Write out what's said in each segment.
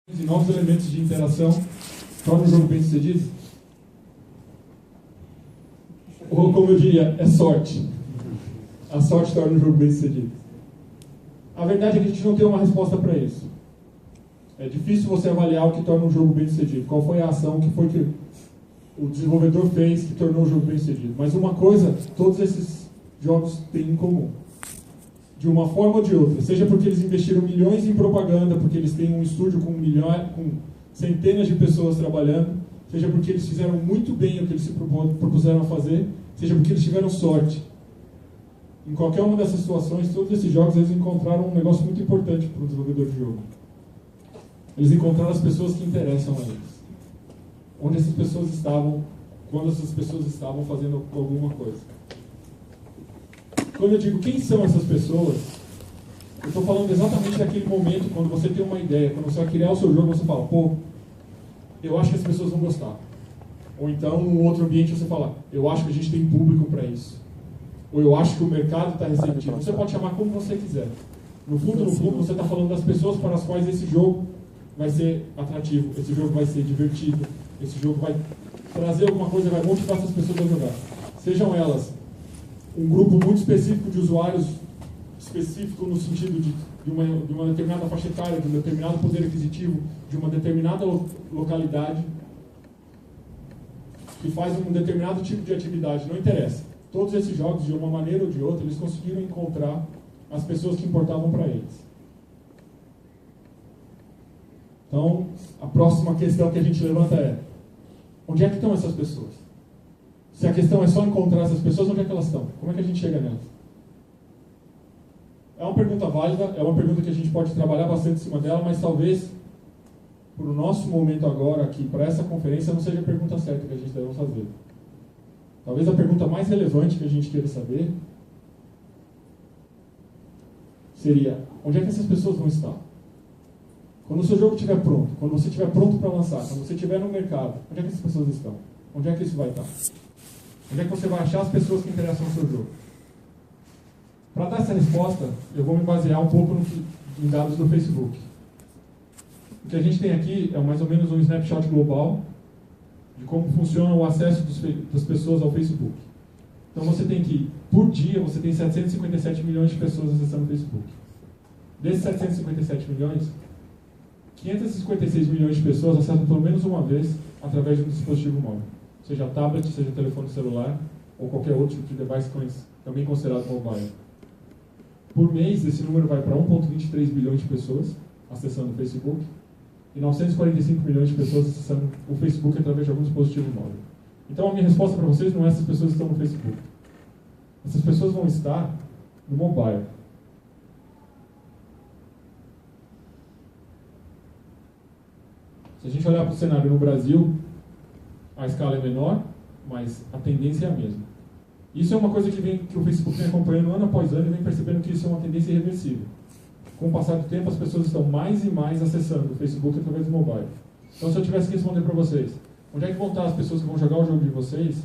e novos elementos de interação torna o jogo bem sucedido? Ou, como eu diria, é sorte. A sorte torna o jogo bem sucedido. A verdade é que a gente não tem uma resposta para isso. É difícil você avaliar o que torna um jogo bem sucedido. Qual foi a ação que o desenvolvedor fez que tornou o jogo bem sucedido. Mas uma coisa, todos esses jogos têm em comum. De uma forma ou de outra. Seja porque eles investiram milhões em propaganda, porque eles têm um estúdio com centenas de pessoas trabalhando, seja porque eles fizeram muito bem o que eles se propuseram a fazer, seja porque eles tiveram sorte. Em qualquer uma dessas situações, todos esses jogos eles encontraram um negócio muito importante para o desenvolvedor de jogo. Eles encontraram as pessoas que interessam a eles. Onde essas pessoas estavam, quando essas pessoas estavam fazendo alguma coisa. Quando eu digo quem são essas pessoas, eu estou falando exatamente daquele momento, quando você tem uma ideia, quando você vai criar o seu jogo, você fala, pô, eu acho que as pessoas vão gostar. Ou então, num outro ambiente, você fala, eu acho que a gente tem público para isso. Ou eu acho que o mercado está receptivo. Você pode chamar como você quiser. No fundo, você está falando das pessoas para as quais esse jogo vai ser atrativo, esse jogo vai ser divertido, esse jogo vai trazer alguma coisa, vai motivar essas pessoas a jogar. Sejam elas um grupo muito específico de usuários, específico no sentido de uma determinada faixa etária, de um determinado poder aquisitivo, de uma determinada localidade, que faz um determinado tipo de atividade, não interessa. Todos esses jogos, de uma maneira ou de outra, eles conseguiram encontrar as pessoas que importavam para eles. Então, a próxima questão que a gente levanta é, onde é que estão essas pessoas? Se a questão é só encontrar essas pessoas, onde é que elas estão? Como é que a gente chega nelas? É uma pergunta válida, é uma pergunta que a gente pode trabalhar bastante em cima dela, mas talvez, para o nosso momento agora, aqui, para essa conferência, não seja a pergunta certa que a gente deve fazer. Talvez a pergunta mais relevante que a gente queira saber seria, onde é que essas pessoas vão estar? Quando o seu jogo estiver pronto, quando você estiver pronto para lançar, quando você estiver no mercado, onde é que essas pessoas estão? Onde é que isso vai estar? Onde é que você vai achar as pessoas que interessam no seu jogo? Para dar essa resposta, eu vou me basear um pouco em dados do Facebook. O que a gente tem aqui é mais ou menos um snapshot global de como funciona o acesso das pessoas ao Facebook. Então você tem que, por dia, você tem 757 milhões de pessoas acessando o Facebook. Desses 757 milhões, 556 milhões de pessoas acessam pelo menos uma vez através de um dispositivo móvel. Seja tablet, seja telefone celular, ou qualquer outro tipo de device também considerado mobile. Por mês, esse número vai para 1,23 bilhões de pessoas acessando o Facebook e 945 milhões de pessoas acessando o Facebook através de algum dispositivo móvel. Então, a minha resposta para vocês não é essas pessoas estão no Facebook. Essas pessoas vão estar no mobile. Se a gente olhar para o cenário no Brasil, a escala é menor, mas a tendência é a mesma. Isso é uma coisa que o Facebook vem acompanhando ano após ano e vem percebendo que isso é uma tendência irreversível. Com o passar do tempo, as pessoas estão mais e mais acessando o Facebook através do mobile. Então, se eu tivesse que responder para vocês, onde é que vão estar as pessoas que vão jogar o jogo de vocês?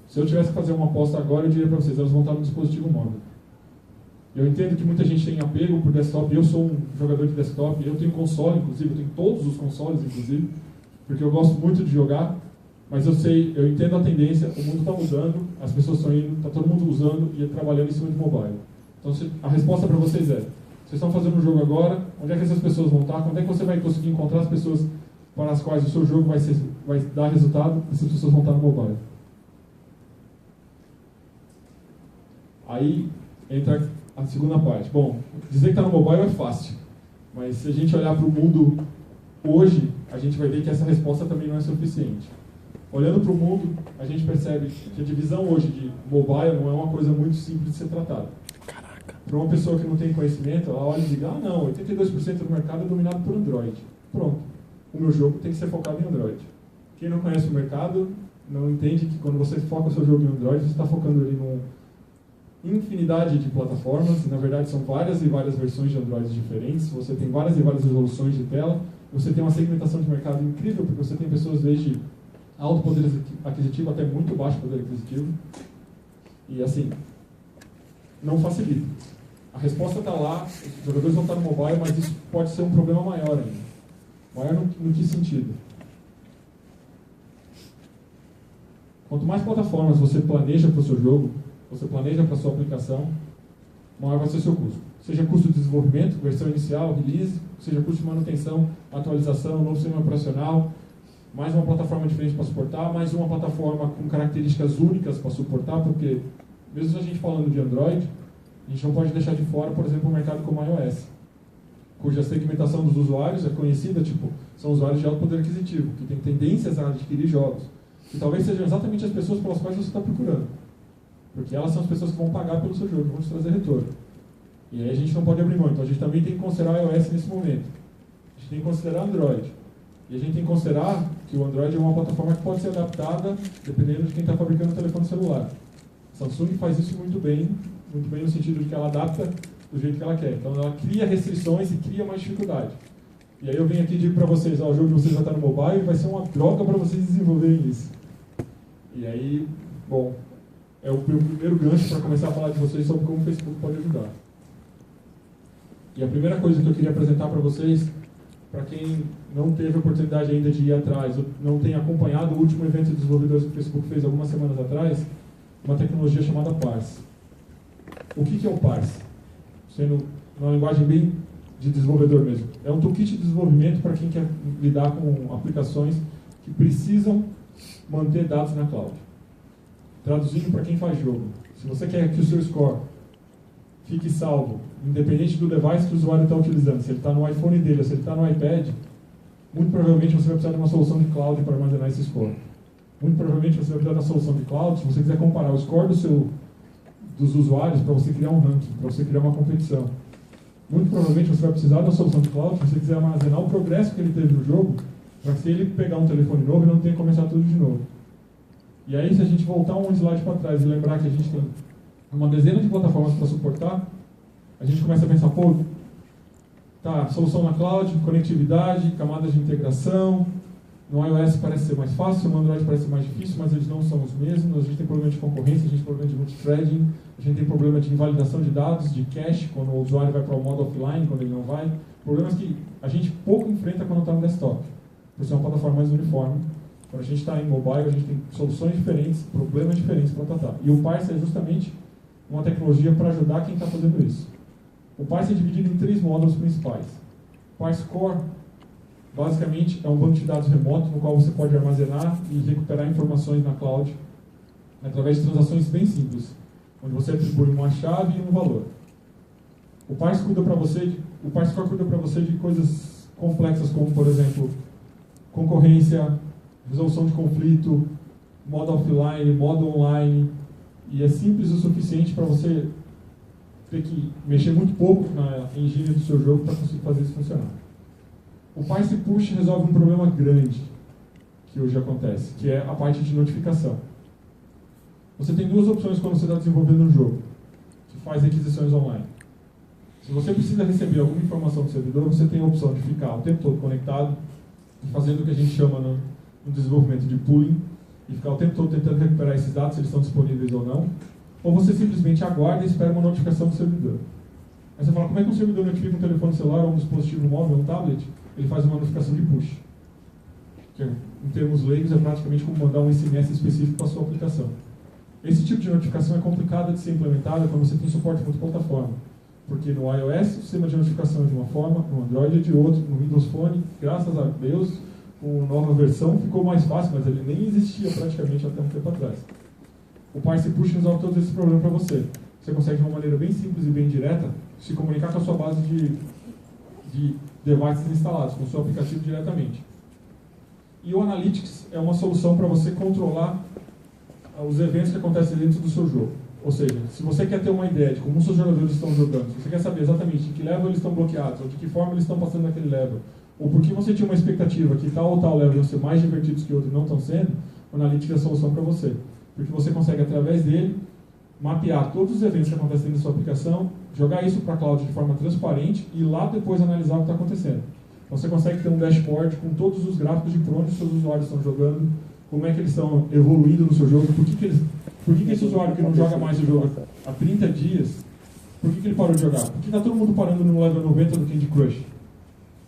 Se eu tivesse que fazer uma aposta agora, eu diria para vocês, elas vão estar no dispositivo móvel. Eu entendo que muita gente tem apego por desktop, eu sou um jogador de desktop, eu tenho console, inclusive, eu tenho todos os consoles, inclusive, porque eu gosto muito de jogar, mas eu entendo a tendência, o mundo está mudando, as pessoas estão indo, está todo mundo usando e trabalhando em cima de mobile. Então, a resposta para vocês é, vocês estão fazendo um jogo agora, onde é que essas pessoas vão estar? Quando é que você vai conseguir encontrar as pessoas para as quais o seu jogo vai dar resultado? Essas pessoas vão estar no mobile. Aí entra a segunda parte. Bom, dizer que está no mobile é fácil, mas se a gente olhar para o mundo hoje, a gente vai ver que essa resposta também não é suficiente. Olhando para o mundo, a gente percebe que a divisão hoje de mobile não é uma coisa muito simples de ser tratada. Para uma pessoa que não tem conhecimento, ela olha e diz, ah não, 82% do mercado é dominado por Android. Pronto, o meu jogo tem que ser focado em Android. Quem não conhece o mercado, não entende que quando você foca o seu jogo em Android, você está focando ele em infinidade de plataformas, na verdade são várias e várias versões de Android diferentes, você tem várias e várias resoluções de tela, você tem uma segmentação de mercado incrível, porque você tem pessoas desde alto poder aquisitivo até muito baixo poder aquisitivo, e assim, não facilita. A resposta está lá, os jogadores vão estar no mobile, mas isso pode ser um problema maior ainda. Maior no que sentido? Quanto mais plataformas você planeja para o seu jogo, você planeja para a sua aplicação, maior vai ser o seu custo. Seja custo de desenvolvimento, versão inicial, release, seja custo de manutenção, atualização, novo sistema operacional, mais uma plataforma diferente para suportar, mais uma plataforma com características únicas para suportar, porque mesmo a gente falando de Android, a gente não pode deixar de fora, por exemplo, um mercado como iOS, cuja segmentação dos usuários é conhecida, tipo, são usuários de alto poder aquisitivo, que têm tendências a adquirir jogos, que talvez sejam exatamente as pessoas pelas quais você está procurando, porque elas são as pessoas que vão pagar pelo seu jogo, que vão te trazer retorno. E aí a gente não pode abrir mão, então a gente também tem que considerar o iOS nesse momento. A gente tem que considerar Android. E a gente tem que considerar que o Android é uma plataforma que pode ser adaptada dependendo de quem está fabricando o telefone celular. A Samsung faz isso muito bem no sentido de que ela adapta do jeito que ela quer. Então ela cria restrições e cria mais dificuldade. E aí eu venho aqui e digo para vocês, ó, o jogo de vocês vai estar no mobile e vai ser uma droga para vocês desenvolverem isso. E aí, bom, é o meu primeiro gancho para começar a falar de vocês sobre como o Facebook pode ajudar. E a primeira coisa que eu queria apresentar para vocês, para quem não teve a oportunidade ainda de ir atrás, ou não tem acompanhado o último evento de desenvolvedores que o Facebook fez algumas semanas atrás, uma tecnologia chamada Parse. O que é o Parse? Sendo uma linguagem bem de desenvolvedor mesmo. É um toolkit de desenvolvimento para quem quer lidar com aplicações que precisam manter dados na cloud. Traduzindo para quem faz jogo. Se você quer que o seu score fique salvo, independente do device que o usuário está utilizando, se ele está no iPhone dele ou se ele está no iPad, muito provavelmente você vai precisar de uma solução de cloud para armazenar esse score. Muito provavelmente você vai precisar de uma solução de cloud se você quiser comparar o score dos usuários para você criar um ranking, para você criar uma competição. Muito provavelmente você vai precisar de uma solução de cloud se você quiser armazenar o progresso que ele teve no jogo, para que se ele pegar um telefone novo, ele não tenha que começar tudo de novo. E aí, se a gente voltar um slide para trás e lembrar que a gente tem uma dezena de plataformas para suportar, a gente começa a pensar, pô, tá, solução na cloud, conectividade, camadas de integração, no iOS parece ser mais fácil, no Android parece ser mais difícil, mas eles não são os mesmos, a gente tem problema de concorrência, a gente tem problema de multithreading, a gente tem problema de invalidação de dados, de cache, quando o usuário vai para o modo offline, quando ele não vai, problemas que a gente pouco enfrenta quando está no desktop, por ser uma plataforma mais uniforme. Quando a gente está em mobile, a gente tem soluções diferentes, problemas diferentes para tratar. E o Parse é justamente uma tecnologia para ajudar quem está fazendo isso. O Parse é dividido em 3 módulos principais. O Parse Core, basicamente, é um banco de dados remoto no qual você pode armazenar e recuperar informações na cloud através de transações bem simples, onde você atribui uma chave e um valor. O Parse Core cuida para você de coisas complexas como, por exemplo, concorrência, resolução de conflito, modo offline, modo online, e é simples o suficiente para você ter que mexer muito pouco na engine do seu jogo para conseguir fazer isso funcionar. O Parse Push resolve um problema grande que hoje acontece, que é a parte de notificação. Você tem 2 opções quando você está desenvolvendo um jogo, que faz requisições online. Se você precisa receber alguma informação do servidor, você tem a opção de ficar o tempo todo conectado e fazendo o que a gente chama no desenvolvimento de pooling, e ficar o tempo todo tentando recuperar esses dados, se eles estão disponíveis ou não, ou você simplesmente aguarda e espera uma notificação do servidor. Aí você fala, como é que um servidor notifica um telefone celular ou um dispositivo móvel, um tablet? Ele faz uma notificação de push, que em termos leigos é praticamente como mandar um SMS específico para a sua aplicação. Esse tipo de notificação é complicada de ser implementada quando você tem suporte multiplataforma, porque no iOS o sistema de notificação é de uma forma, no Android é de outra, no Windows Phone, graças a Deus, com nova versão ficou mais fácil, mas ele nem existia praticamente até um tempo atrás. O Parse Push resolve todos esses problemas para você. Você consegue de uma maneira bem simples e bem direta se comunicar com a sua base de devices instalados, com o seu aplicativo diretamente. E o Analytics é uma solução para você controlar os eventos que acontecem dentro do seu jogo. Ou seja, se você quer ter uma ideia de como os seus jogadores estão jogando, se você quer saber exatamente de que level eles estão bloqueados, ou de que forma eles estão passando naquele level, ou porque você tinha uma expectativa que tal ou tal level iam ser mais divertidos que outros e não estão sendo, o Analytics é a solução para você. Porque você consegue, através dele, mapear todos os eventos que acontecem dentro da sua aplicação, jogar isso para a cloud de forma transparente e lá depois analisar o que está acontecendo. Então você consegue ter um dashboard com todos os gráficos de por onde os seus usuários estão jogando, como é que eles estão evoluindo no seu jogo, por que esse usuário que não joga mais o jogo há 30 dias, por que ele parou de jogar? Porque está todo mundo parando no level 90 do Candy Crush.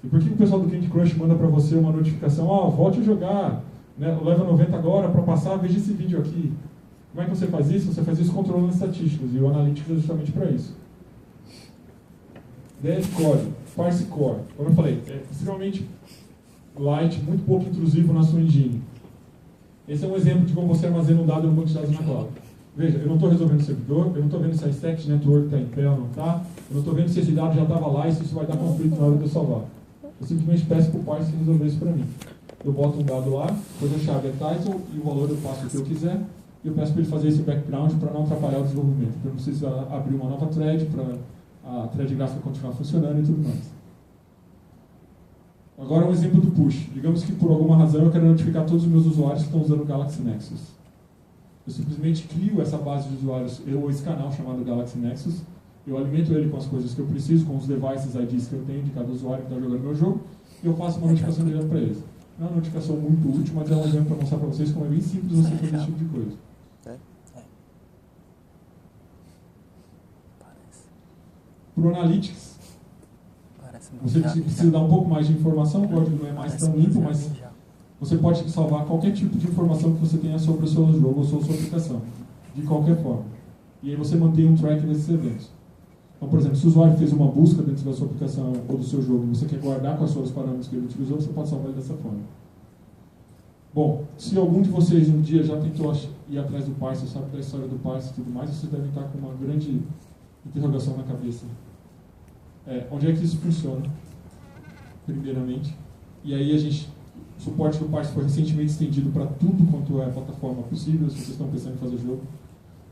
E por que o pessoal do Candy Crush manda para você uma notificação? Volte a jogar, né? O level 90 agora, para passar, veja esse vídeo aqui. Como é que você faz isso? Você faz isso controlando as estatísticas, e o Analytics é justamente para isso. Dev Core, Parse Core, como eu falei, é extremamente light, muito pouco intrusivo na sua engine. Esse é um exemplo de como você armazena um dado no banco de dados na cloud. Veja, eu não estou resolvendo o servidor, eu não estou vendo se a stack de network está em pé ou não está, eu não estou vendo se esse dado já estava lá e se isso vai dar conflito na hora de eu salvar. Eu simplesmente peço para o parse resolver isso para mim. Eu boto um dado lá, depois a chave é title e o valor eu passo o que eu quiser, e eu peço para ele fazer esse background para não atrapalhar o desenvolvimento. Então eu não preciso abrir uma nova thread para a thread gráfica continuar funcionando e tudo mais. Agora um exemplo do push. Digamos que por alguma razão eu quero notificar todos os meus usuários que estão usando o Galaxy Nexus. Eu simplesmente crio essa base de usuários, ou esse canal chamado Galaxy Nexus, eu alimento ele com as coisas que eu preciso, com os devices IDs que eu tenho de cada usuário que está jogando meu jogo, e eu faço uma notificação direto para eles. Não é uma notificação muito útil, mas é um exemplo para mostrar para vocês como é bem simples você fazer esse tipo de coisa. Para o Analytics, você precisa dar um pouco mais de informação, o código não é mais tão limpo, mas você pode salvar qualquer tipo de informação que você tenha sobre o seu jogo ou sobre a sua aplicação, de qualquer forma. E aí você mantém um track desses eventos. Então, por exemplo, se o usuário fez uma busca dentro da sua aplicação ou do seu jogo e você quer guardar quais foram os parâmetros que ele utilizou, você pode salvar ele dessa forma. Bom, se algum de vocês um dia já tentou ir atrás do parse, sabe da história do parse e tudo mais, vocês devem estar com uma grande interrogação na cabeça. Onde é que isso funciona, primeiramente? E aí o suporte do parse foi recentemente estendido para tudo quanto é plataforma possível, se vocês estão pensando em fazer jogo.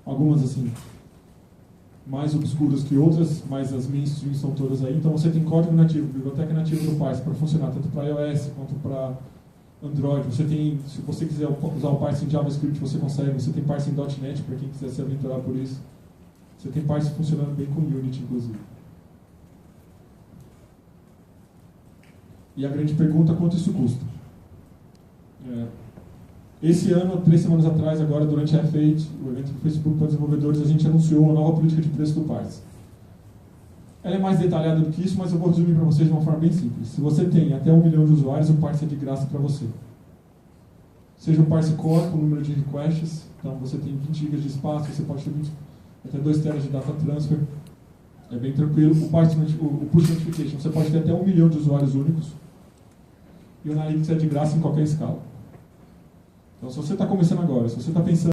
Algumas, assim, mais obscuras que outras, mas as mainstream são todas aí. Então você tem código nativo, biblioteca nativa do parse para funcionar tanto para iOS quanto para Android. Você tem, se você quiser usar o parse em JavaScript, você consegue. Você tem parse em .NET para quem quiser se aventurar por isso. Você tem parse funcionando bem com Unity, inclusive. E a grande pergunta, quanto isso custa? Esse ano, 3 semanas atrás, agora durante a F8, o evento do Facebook para desenvolvedores, a gente anunciou uma nova política de preço do parse. Ela é mais detalhada do que isso, mas eu vou resumir para vocês de uma forma bem simples. Se você tem até 1 milhão de usuários, o parse é de graça para você. Seja um parse core com número de requests, então você tem 20 GB de espaço, você pode ter até 2 TB de data transfer, é bem tranquilo. O push notification, você pode ter até 1 milhão de usuários únicos, e o Analytics é de graça em qualquer escala. Então, se você está começando agora, se você está pensando